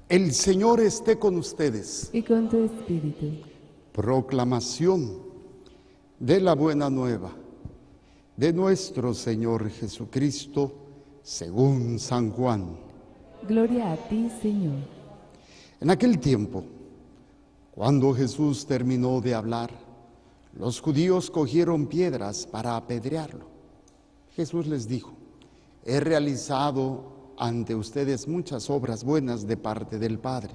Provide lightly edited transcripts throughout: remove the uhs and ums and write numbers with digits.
El Señor esté con ustedes. Y con tu espíritu. Proclamación de la buena nueva de nuestro Señor Jesucristo según San Juan. Gloria a ti, Señor. En aquel tiempo, cuando Jesús terminó de hablar, los judíos cogieron piedras para apedrearlo. Jesús les dijo: he realizado ante ustedes muchas obras buenas de parte del Padre.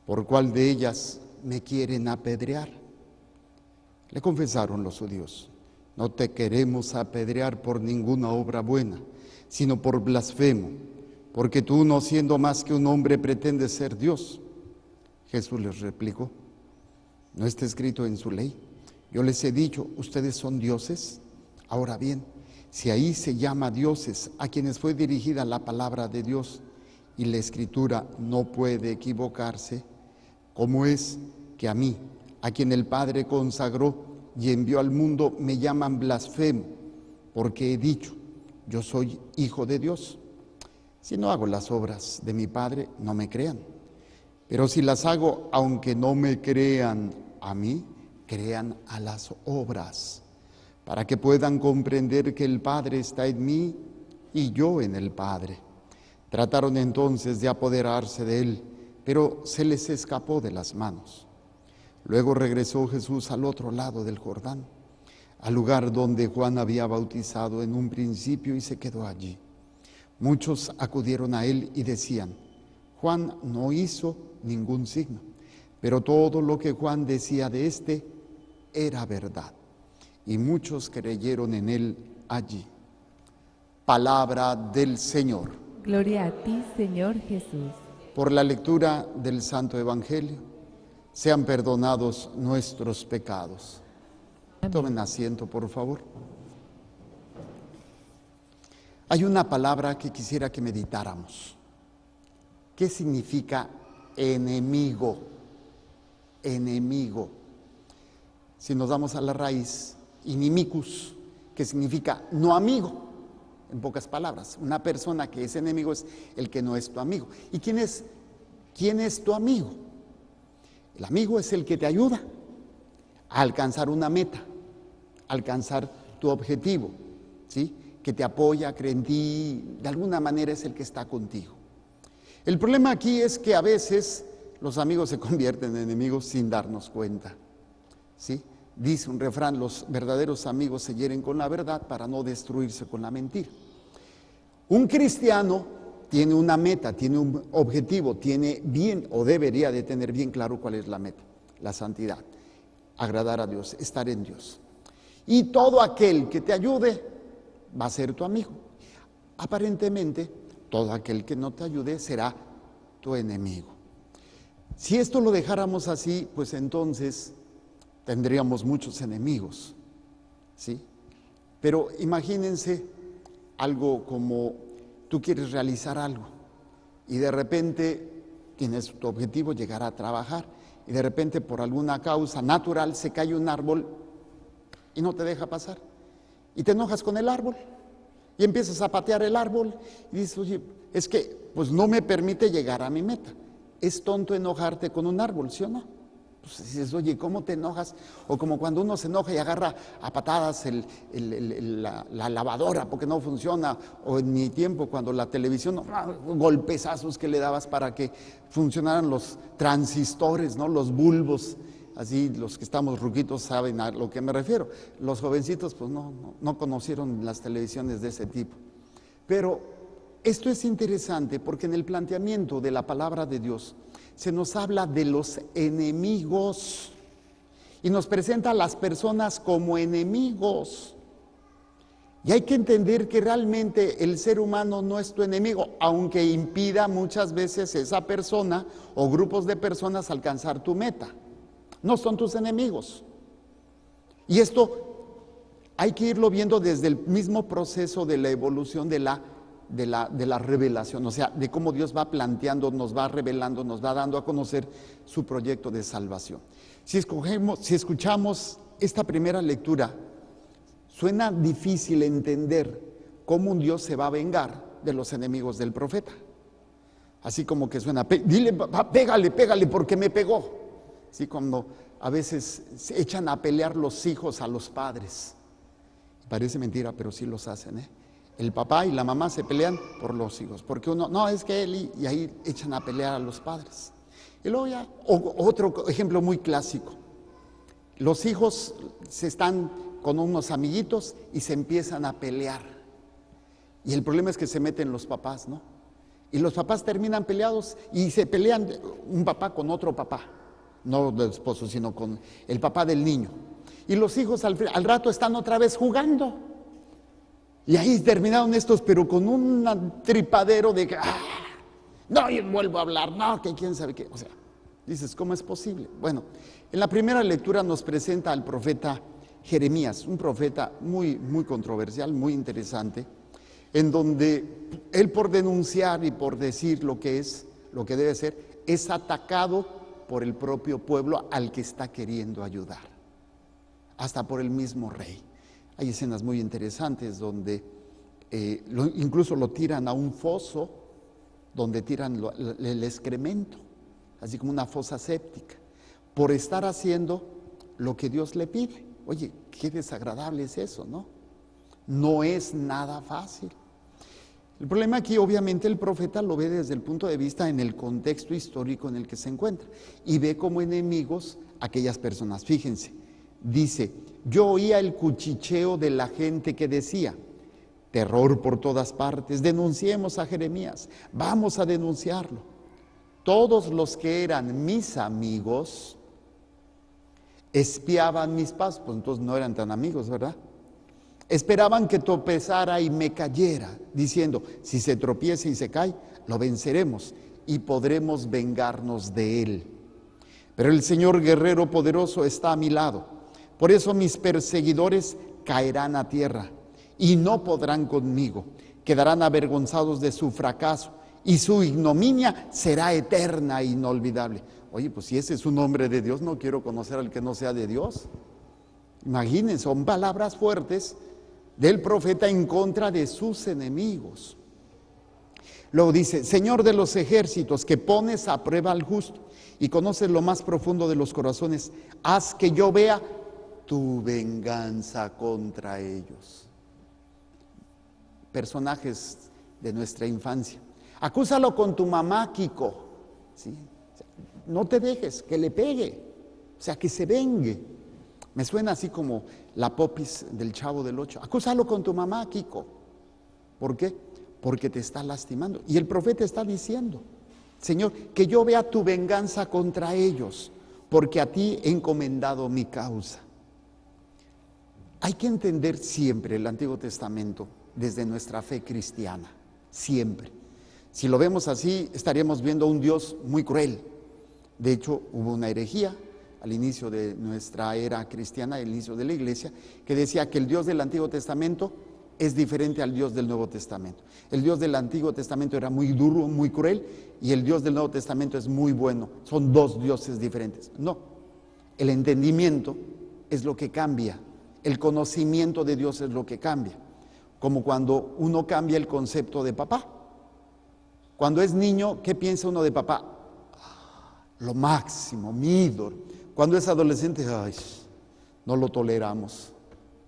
¿Por cuál de ellas me quieren apedrear? Le confesaron los judíos: no te queremos apedrear por ninguna obra buena, sino por blasfemo, porque tú, no siendo más que un hombre, pretendes ser Dios. Jesús les replicó: ¿no está escrito en su ley? Yo les he dicho, ustedes son dioses. Ahora bien, si ahí se llama dioses a quienes fue dirigida la palabra de Dios, y la Escritura no puede equivocarse, ¿cómo es que a mí, a quien el Padre consagró y envió al mundo, me llaman blasfemo, porque he dicho, yo soy hijo de Dios? Si no hago las obras de mi Padre, no me crean. Pero si las hago, aunque no me crean a mí, crean a las obras, para que puedan comprender que el Padre está en mí y yo en el Padre. Trataron entonces de apoderarse de él, pero se les escapó de las manos. Luego regresó Jesús al otro lado del Jordán, al lugar donde Juan había bautizado en un principio, y se quedó allí. Muchos acudieron a él y decían: Juan no hizo ningún signo, pero todo lo que Juan decía de éste era verdad. Y muchos creyeron en él allí. Palabra del Señor. Gloria a ti, Señor Jesús. Por la lectura del Santo Evangelio, sean perdonados nuestros pecados. Amén. Tomen asiento, por favor. Hay una palabra que quisiera que meditáramos. ¿Qué significa enemigo? Enemigo. Si nos damos a la raíz, inimicus, que significa no amigo. En pocas palabras, una persona que es enemigo es el que no es tu amigo. ¿Y quién es tu amigo? El amigo es el que te ayuda a alcanzar una meta, a alcanzar tu objetivo, ¿sí? Que te apoya, cree en ti, de alguna manera es el que está contigo. El problema aquí es que a veces los amigos se convierten en enemigos sin darnos cuenta, ¿sí? Dice un refrán: los verdaderos amigos se hieren con la verdad para no destruirse con la mentira. Un cristiano tiene una meta, tiene un objetivo, tiene bien, o debería de tener bien claro cuál es la meta: la santidad, agradar a Dios, estar en Dios. Y todo aquel que te ayude va a ser tu amigo. Aparentemente, todo aquel que no te ayude será tu enemigo. Si esto lo dejáramos así, pues entonces tendríamos muchos enemigos, ¿sí? Pero imagínense algo como: tú quieres realizar algo y de repente tienes tu objetivo, llegar a trabajar, y de repente por alguna causa natural se cae un árbol y no te deja pasar, y te enojas con el árbol y empiezas a patear el árbol y dices: oye, es que pues no me permite llegar a mi meta. Es tonto enojarte con un árbol, ¿sí o no? Pues dices: oye, ¿cómo te enojas? O como cuando uno se enoja y agarra a patadas la lavadora porque no funciona, o en mi tiempo cuando la televisión, golpezazos que le dabas para que funcionaran los transistores, ¿no? Los bulbos. Así, los que estamos ruquitos saben a lo que me refiero. Los jovencitos pues no conocieron las televisiones de ese tipo. Pero esto es interesante porque en el planteamiento de la palabra de Dios se nos habla de los enemigos y nos presenta a las personas como enemigos. Y hay que entender que realmente el ser humano no es tu enemigo, aunque impida muchas veces esa persona o grupos de personas alcanzar tu meta. No son tus enemigos. Y esto hay que irlo viendo desde el mismo proceso de la evolución de la revelación, o sea, de cómo Dios va planteando, nos va revelando, nos va dando a conocer su proyecto de salvación. Si escuchamos esta primera lectura, suena difícil entender cómo un Dios se va a vengar de los enemigos del profeta. Así como que suena, dile, papá, pégale, pégale porque me pegó. Así como a veces se echan a pelear los hijos a los padres. Parece mentira, pero sí los hacen, ¿eh? El papá y la mamá se pelean por los hijos, porque uno, no, es que él, y ahí echan a pelear a los padres. Y luego ya, otro ejemplo muy clásico. Los hijos se están con unos amiguitos y se empiezan a pelear. Y el problema es que se meten los papás, ¿no? Y los papás terminan peleados y se pelean un papá con otro papá. No del esposo, sino con el papá del niño. Y los hijos al rato están otra vez jugando. Y ahí terminaron estos, pero con un tripadero de que, no, y vuelvo a hablar, no, que quién sabe qué. O sea, dices, ¿cómo es posible? Bueno, en la primera lectura nos presenta al profeta Jeremías, un profeta muy, muy controversial, muy interesante, en donde él, por denunciar y por decir lo que es, lo que debe ser, es atacado por el propio pueblo al que está queriendo ayudar, hasta por el mismo rey. Hay escenas muy interesantes donde incluso lo tiran a un foso, donde tiran el excremento, así como una fosa séptica, por estar haciendo lo que Dios le pide. Oye, qué desagradable es eso, ¿no? No es nada fácil. El problema aquí, obviamente, el profeta lo ve desde el punto de vista en el contexto histórico en el que se encuentra y ve como enemigos a aquellas personas. Fíjense, dice, yo oía el cuchicheo de la gente que decía, terror por todas partes, denunciemos a Jeremías, vamos a denunciarlo. Todos los que eran mis amigos espiaban mis pasos, pues entonces no eran tan amigos, ¿verdad? Esperaban que tropezara y me cayera, diciendo, si se tropieza y se cae, lo venceremos y podremos vengarnos de él. Pero el Señor guerrero poderoso está a mi lado. Por eso mis perseguidores caerán a tierra y no podrán conmigo. Quedarán avergonzados de su fracaso y su ignominia será eterna e inolvidable. Oye, pues si ese es un hombre de Dios, no quiero conocer al que no sea de Dios. Imagínense, son palabras fuertes del profeta en contra de sus enemigos. Luego dice, Señor de los ejércitos, que pones a prueba al justo y conoces lo más profundo de los corazones, haz que yo vea tu venganza contra ellos. Personajes de nuestra infancia. Acúsalo con tu mamá, Kiko. ¿Sí? No te dejes que le pegue, o sea, que se vengue. Me suena así como la popis del Chavo del Ocho. Acúsalo con tu mamá, Kiko. ¿Por qué? Porque te está lastimando. Y el profeta está diciendo, Señor, que yo vea tu venganza contra ellos, porque a ti he encomendado mi causa. Hay que entender siempre el Antiguo Testamento desde nuestra fe cristiana, siempre. Si lo vemos así, estaríamos viendo un Dios muy cruel. De hecho, hubo una herejía al inicio de nuestra era cristiana, al inicio de la iglesia, que decía que el Dios del Antiguo Testamento es diferente al Dios del Nuevo Testamento. El Dios del Antiguo Testamento era muy duro, muy cruel, y el Dios del Nuevo Testamento es muy bueno. Son dos dioses diferentes. No, el entendimiento es lo que cambia, el conocimiento de Dios es lo que cambia. Como cuando uno cambia el concepto de papá. Cuando es niño, ¿qué piensa uno de papá? Lo máximo, mi ídolo. Cuando es adolescente, ay, no lo toleramos,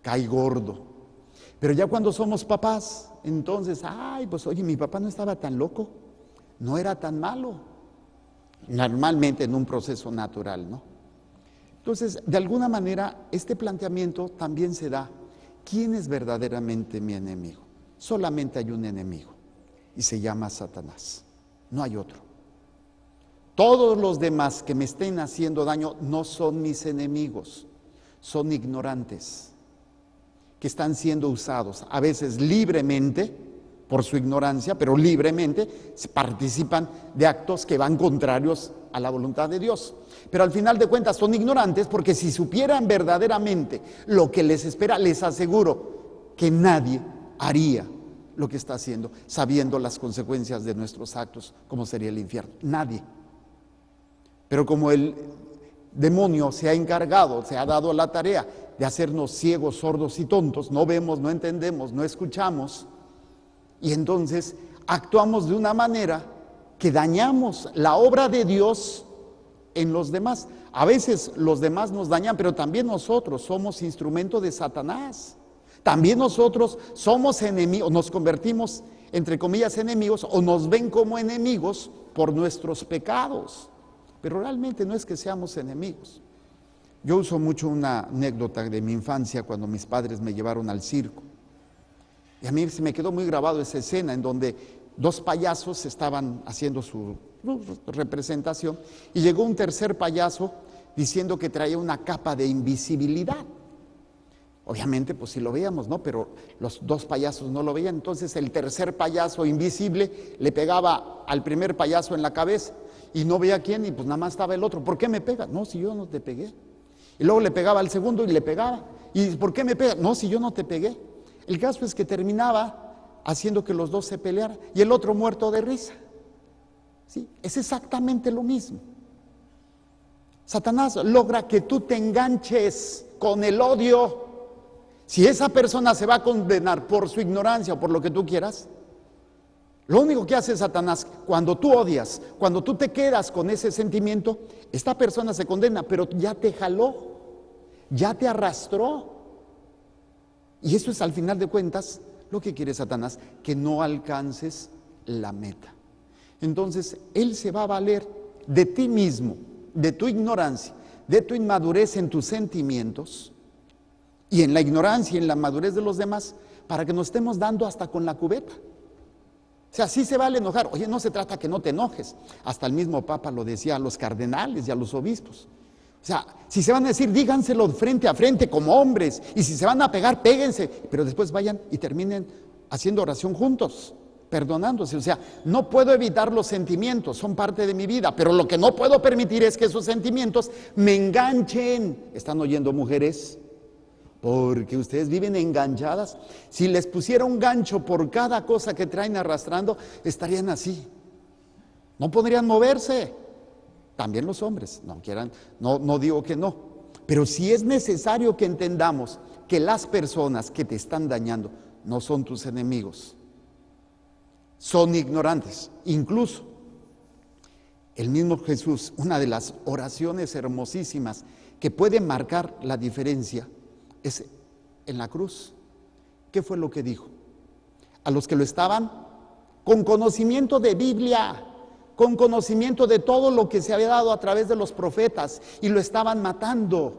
cae gordo. Pero ya cuando somos papás, entonces, ay, pues oye, mi papá no estaba tan loco, no era tan malo. Normalmente en un proceso natural, ¿no? Entonces, de alguna manera, este planteamiento también se da. ¿Quién es verdaderamente mi enemigo? Solamente hay un enemigo y se llama Satanás, no hay otro. Todos los demás que me estén haciendo daño no son mis enemigos, son ignorantes que están siendo usados, a veces libremente, por su ignorancia, pero libremente participan de actos que van contrarios a la voluntad de Dios. Pero al final de cuentas son ignorantes porque si supieran verdaderamente lo que les espera, les aseguro que nadie haría lo que está haciendo, sabiendo las consecuencias de nuestros actos, como sería el infierno. Nadie. Pero como el demonio se ha encargado, se ha dado la tarea de hacernos ciegos, sordos y tontos, no vemos, no entendemos, no escuchamos, y entonces actuamos de una manera que dañamos la obra de Dios en los demás. A veces los demás nos dañan, pero también nosotros somos instrumento de Satanás. También nosotros somos enemigos, nos convertimos, entre comillas, enemigos, o nos ven como enemigos por nuestros pecados. Pero realmente no es que seamos enemigos. Yo uso mucho una anécdota de mi infancia cuando mis padres me llevaron al circo. Y a mí se me quedó muy grabado esa escena en donde dos payasos estaban haciendo su representación y llegó un tercer payaso diciendo que traía una capa de invisibilidad. Obviamente, pues sí lo veíamos, ¿no? Pero los dos payasos no lo veían. Entonces el tercer payaso invisible le pegaba al primer payaso en la cabeza y no veía quién, y pues nada más estaba el otro. ¿Por qué me pega? No, si yo no te pegué. Y luego le pegaba al segundo y le pegaba. ¿Y por qué me pega? No, si yo no te pegué. El caso es que terminaba haciendo que los dos se pelearan y el otro muerto de risa. ¿Sí? Es exactamente lo mismo. Satanás logra que tú te enganches con el odio. Si esa persona se va a condenar por su ignorancia o por lo que tú quieras, lo único que hace Satanás cuando tú odias, cuando tú te quedas con ese sentimiento, esta persona se condena, pero ya te jaló, ya te arrastró. Y eso es, al final de cuentas, lo que quiere Satanás, que no alcances la meta. Entonces, él se va a valer de ti mismo, de tu ignorancia, de tu inmadurez en tus sentimientos y en la ignorancia y en la madurez de los demás, para que nos estemos dando hasta con la cubeta. O sea, sí se vale enojar. Oye, no se trata que no te enojes. Hasta el mismo Papa lo decía a los cardenales y a los obispos. O sea, si se van a decir, díganselo frente a frente como hombres, y si se van a pegar, péguense, pero después vayan y terminen haciendo oración juntos, perdonándose. O sea, no puedo evitar los sentimientos, son parte de mi vida, pero lo que no puedo permitir es que esos sentimientos me enganchen. ¿Están oyendo, mujeres? Porque ustedes viven enganchadas. Si les pusiera un gancho por cada cosa que traen arrastrando, estarían así, no podrían moverse. También los hombres, no digo que no, pero sí es necesario que entendamos que las personas que te están dañando no son tus enemigos, son ignorantes. Incluso el mismo Jesús, una de las oraciones hermosísimas que puede marcar la diferencia es en la cruz. ¿Qué fue lo que dijo? A los que lo estaban con conocimiento de Biblia, con conocimiento de todo lo que se había dado a través de los profetas, y lo estaban matando.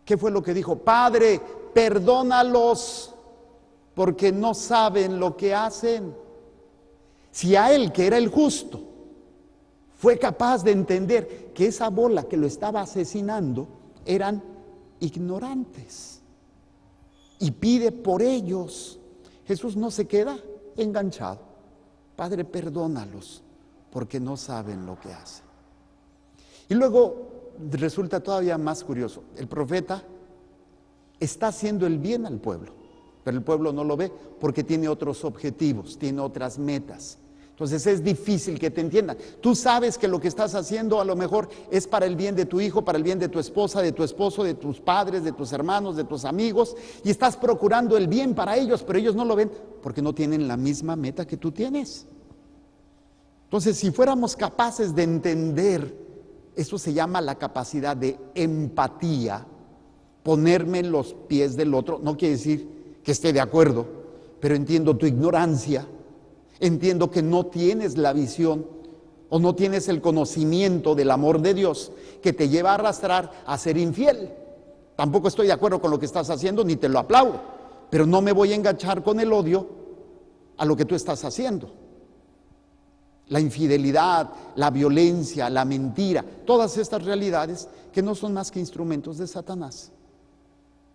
¿Qué fue lo que dijo? Padre, perdónalos, porque no saben lo que hacen. Si a él, que era el justo, fue capaz de entender que esa bola que lo estaba asesinando eran ignorantes, y pide por ellos, Jesús no se queda enganchado. Padre, perdónalos, porque no saben lo que hacen. Y luego resulta todavía más curioso. El profeta está haciendo el bien al pueblo, pero el pueblo no lo ve porque tiene otros objetivos, tiene otras metas. Entonces es difícil que te entiendan. Tú sabes que lo que estás haciendo a lo mejor es para el bien de tu hijo, para el bien de tu esposa, de tu esposo, de tus padres, de tus hermanos, de tus amigos, y estás procurando el bien para ellos, pero ellos no lo ven porque no tienen la misma meta que tú tienes. Entonces, si fuéramos capaces de entender, eso se llama la capacidad de empatía, ponerme en los pies del otro. No quiere decir que esté de acuerdo, pero entiendo tu ignorancia. Entiendo que no tienes la visión o no tienes el conocimiento del amor de Dios que te lleva a arrastrar a ser infiel. Tampoco estoy de acuerdo con lo que estás haciendo, ni te lo aplaudo, pero no me voy a enganchar con el odio a lo que tú estás haciendo. La infidelidad, la violencia, la mentira, todas estas realidades que no son más que instrumentos de Satanás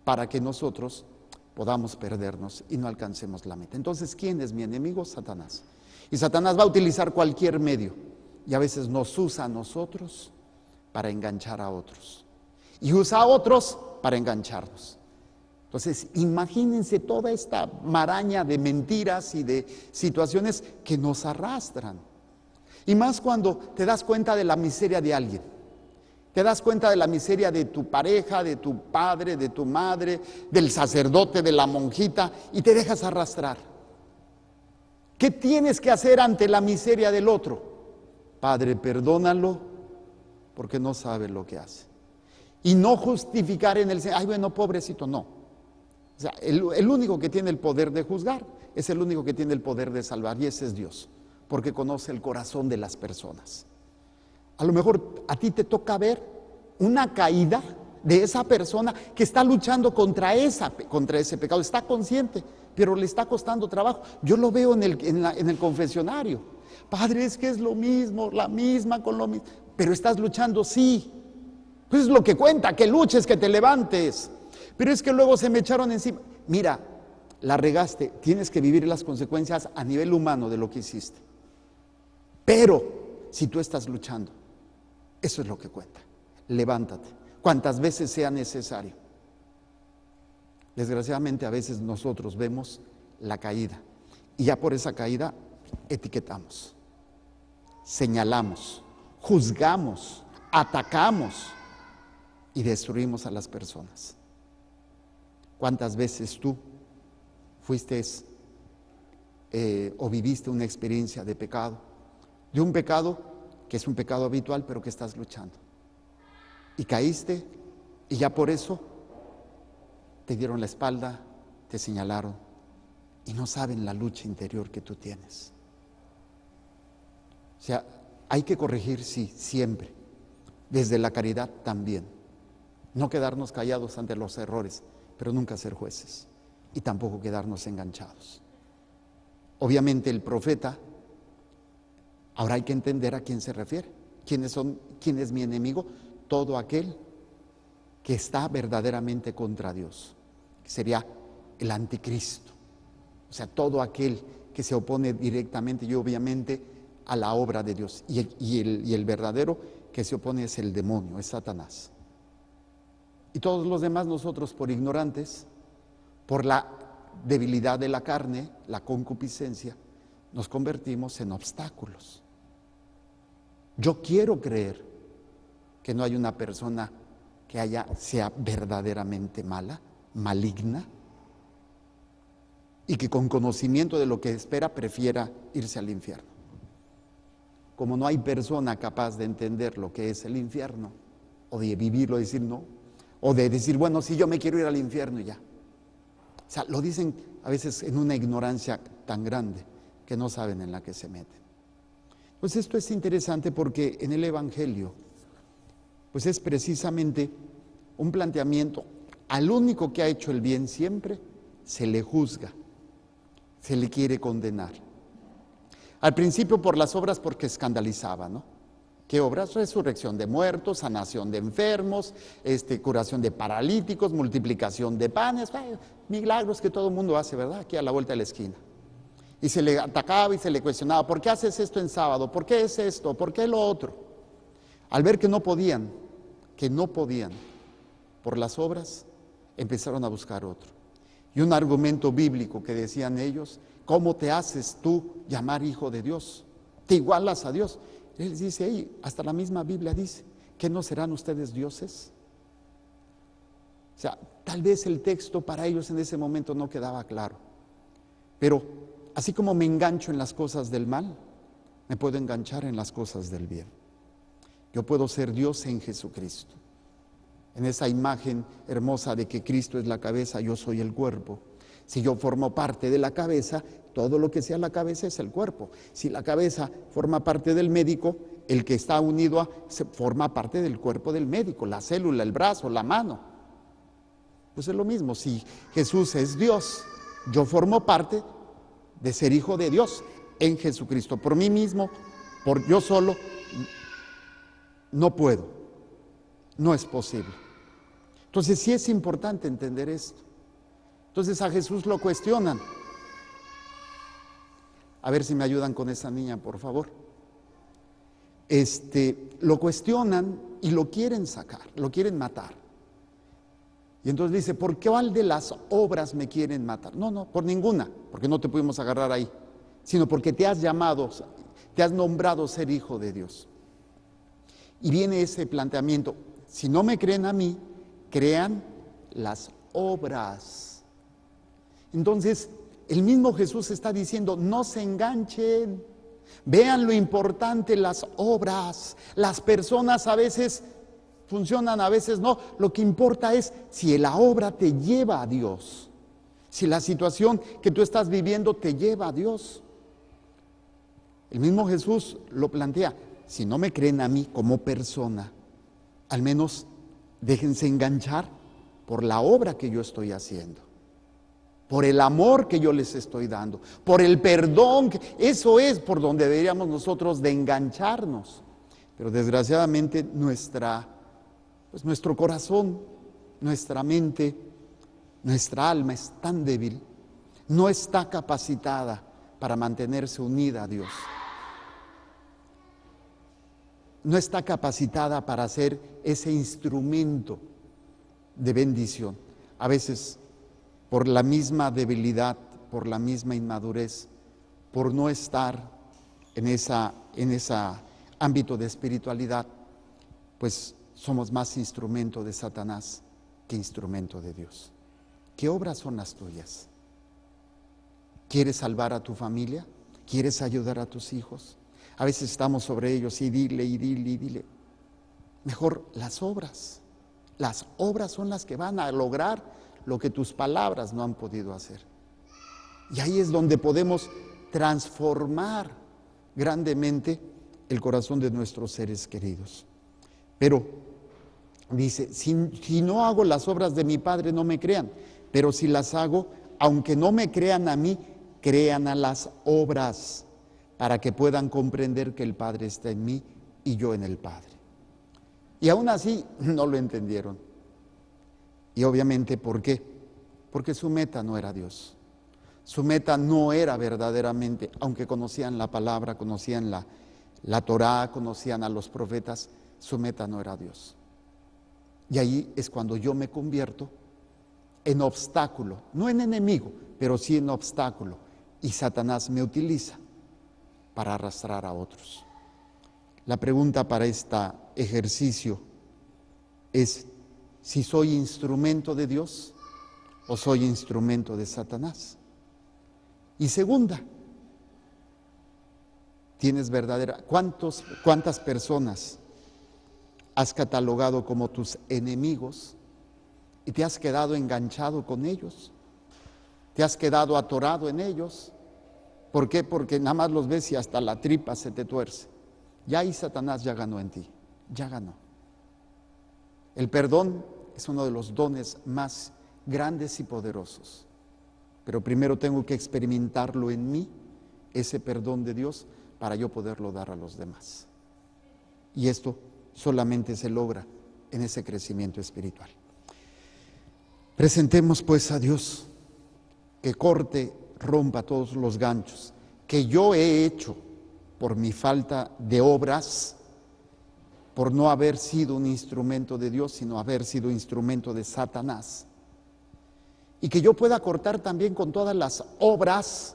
para que nosotros podamos perdernos y no alcancemos la meta. Entonces, ¿quién es mi enemigo? Satanás. Y Satanás va a utilizar cualquier medio, y a veces nos usa a nosotros para enganchar a otros, y usa a otros para engancharnos. Entonces, imagínense toda esta maraña de mentiras y de situaciones que nos arrastran. Y más cuando te das cuenta de la miseria de alguien. Te das cuenta de la miseria de tu pareja, de tu padre, de tu madre, del sacerdote, de la monjita, y te dejas arrastrar. ¿Qué tienes que hacer ante la miseria del otro? Padre, perdónalo porque no sabe lo que hace. Y no justificar en el sentido, ay, bueno, pobrecito, no. O sea, el único que tiene el poder de juzgar es el único que tiene el poder de salvar, y ese es Dios, porque conoce el corazón de las personas. A lo mejor a ti te toca ver una caída de esa persona que está luchando contra ese pecado, está consciente, pero le está costando trabajo. Yo lo veo en el confesionario. Padre, es que es lo mismo, la misma con lo mismo, pero estás luchando, sí. Pues es lo que cuenta, que luches, que te levantes. Pero es que luego se me echaron encima. Mira, la regaste, tienes que vivir las consecuencias a nivel humano de lo que hiciste. Pero si tú estás luchando, eso es lo que cuenta. Levántate, cuantas veces sea necesario. Desgraciadamente a veces nosotros vemos la caída y ya por esa caída etiquetamos, señalamos, juzgamos, atacamos y destruimos a las personas. ¿Cuántas veces tú fuiste o viviste una experiencia de pecado? De un pecado que es un pecado habitual, pero que estás luchando. Y caíste y ya por eso te dieron la espalda, te señalaron y no saben la lucha interior que tú tienes. O sea, hay que corregir, sí, siempre. Desde la caridad también. No quedarnos callados ante los errores, pero nunca ser jueces y tampoco quedarnos enganchados. Obviamente el profeta, ahora hay que entender a quién se refiere. ¿Quién es mi enemigo? Todo aquel que está verdaderamente contra Dios, que sería el anticristo. O sea, todo aquel que se opone directamente y obviamente a la obra de Dios. Y el verdadero que se opone es el demonio, es Satanás. Y todos los demás nosotros, por ignorantes, por la debilidad de la carne, la concupiscencia, nos convertimos en obstáculos. Yo quiero creer que no hay una persona que sea verdaderamente mala, maligna, y que con conocimiento de lo que espera prefiera irse al infierno. Como no hay persona capaz de entender lo que es el infierno, o de vivirlo, decir no, o de decir, bueno, sí, yo me quiero ir al infierno y ya. O sea, lo dicen a veces en una ignorancia tan grande que no saben en la que se meten. Pues esto es interesante porque en el Evangelio, pues es precisamente un planteamiento. Al único que ha hecho el bien siempre, se le juzga, se le quiere condenar. Al principio por las obras porque escandalizaba, ¿no? ¿Qué obras? Resurrección de muertos, sanación de enfermos, curación de paralíticos, multiplicación de panes, milagros que todo el mundo hace, ¿verdad? Aquí a la vuelta de la esquina. Y se le atacaba y se le cuestionaba, ¿por qué haces esto en sábado? ¿Por qué es esto? ¿Por qué lo otro? Al ver que no podían por las obras, empezaron a buscar otro. Y un argumento bíblico que decían ellos, ¿cómo te haces tú llamar hijo de Dios? ¿Te igualas a Dios? Él les dice, hey, hasta la misma Biblia dice, ¿que no serán ustedes dioses? O sea, tal vez el texto para ellos en ese momento no quedaba claro. Pero así como me engancho en las cosas del mal, me puedo enganchar en las cosas del bien. Yo puedo ser Dios en Jesucristo. En esa imagen hermosa de que Cristo es la cabeza, yo soy el cuerpo. Si yo formo parte de la cabeza, todo lo que sea la cabeza es el cuerpo. Si la cabeza forma parte del médico, el que está unido forma parte del cuerpo del médico, la célula, el brazo, la mano. Pues es lo mismo, si Jesús es Dios, yo formo parte de ser hijo de Dios en Jesucristo. Por mí mismo, por yo solo, no puedo, no es posible. Entonces sí es importante entender esto. Entonces a Jesús lo cuestionan. A ver si me ayudan con esa niña, por favor. Lo cuestionan y lo quieren sacar, lo quieren matar. Y entonces dice, ¿por qué cuál de las obras me quieren matar? No, por ninguna, porque no te pudimos agarrar ahí, sino porque te has nombrado ser hijo de Dios. Y viene ese planteamiento, si no me creen a mí, crean las obras. Entonces, el mismo Jesús está diciendo, no se enganchen, vean lo importante, las obras. Las personas a veces funcionan, a veces no. Lo que importa es si la obra te lleva a Dios, si la situación que tú estás viviendo te lleva a Dios. El mismo Jesús lo plantea, si no me creen a mí como persona, al menos déjense enganchar por la obra que yo estoy haciendo, por el amor que yo les estoy dando, por el perdón. Eso es por donde deberíamos nosotros de engancharnos. Pero desgraciadamente nuestro corazón, nuestra mente, nuestra alma es tan débil, no está capacitada para mantenerse unida a Dios. No está capacitada para ser ese instrumento de bendición. A veces, por la misma debilidad, por la misma inmadurez, por no estar en ese ámbito de espiritualidad, pues somos más instrumento de Satanás que instrumento de Dios. ¿Qué obras son las tuyas? ¿Quieres salvar a tu familia? ¿Quieres ayudar a tus hijos? A veces estamos sobre ellos y dile. Mejor las obras. Las obras son las que van a lograr lo que tus palabras no han podido hacer. Y ahí es donde podemos transformar grandemente el corazón de nuestros seres queridos. Pero dice, si no hago las obras de mi Padre, no me crean. Pero si las hago, aunque no me crean a mí, crean a las obras, para que puedan comprender que el Padre está en mí y yo en el Padre. Y aún así no lo entendieron. Y obviamente, ¿por qué? Porque su meta no era Dios. Su meta no era verdaderamente, aunque conocían la palabra, conocían la Torá, conocían a los profetas, su meta no era Dios. Y ahí es cuando yo me convierto en obstáculo, no en enemigo, pero sí en obstáculo. Y Satanás me utiliza para arrastrar a otros. La pregunta para este ejercicio es si soy instrumento de Dios o soy instrumento de Satanás. Y segunda, ¿tienes cuántas personas has catalogado como tus enemigos y te has quedado enganchado con ellos? ¿Te has quedado atorado en ellos? ¿Por qué? Porque nada más los ves y hasta la tripa se te tuerce. Ya ahí Satanás ya ganó en ti, ya ganó. El perdón es uno de los dones más grandes y poderosos. Pero primero tengo que experimentarlo en mí, ese perdón de Dios, para yo poderlo dar a los demás. Y esto solamente se logra en ese crecimiento espiritual. Presentemos pues a Dios que rompa todos los ganchos que yo he hecho por mi falta de obras, por no haber sido un instrumento de Dios, sino haber sido instrumento de Satanás. Y que yo pueda cortar también con todas las obras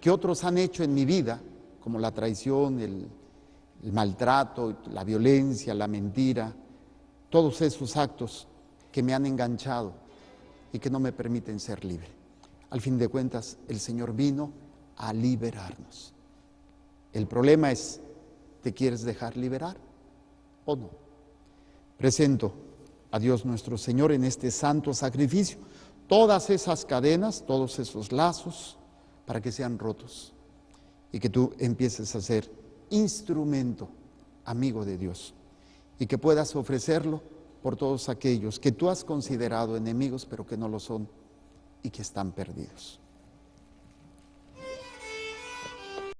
que otros han hecho en mi vida, como la traición, el maltrato, la violencia, la mentira, todos esos actos que me han enganchado y que no me permiten ser libre. Al fin de cuentas, el Señor vino a liberarnos. El problema es, ¿te quieres dejar liberar o no? Presento a Dios nuestro Señor en este santo sacrificio todas esas cadenas, todos esos lazos, para que sean rotos y que tú empieces a ser instrumento, amigo de Dios, y que puedas ofrecerlo por todos aquellos que tú has considerado enemigos, pero que no lo son y que están perdidos.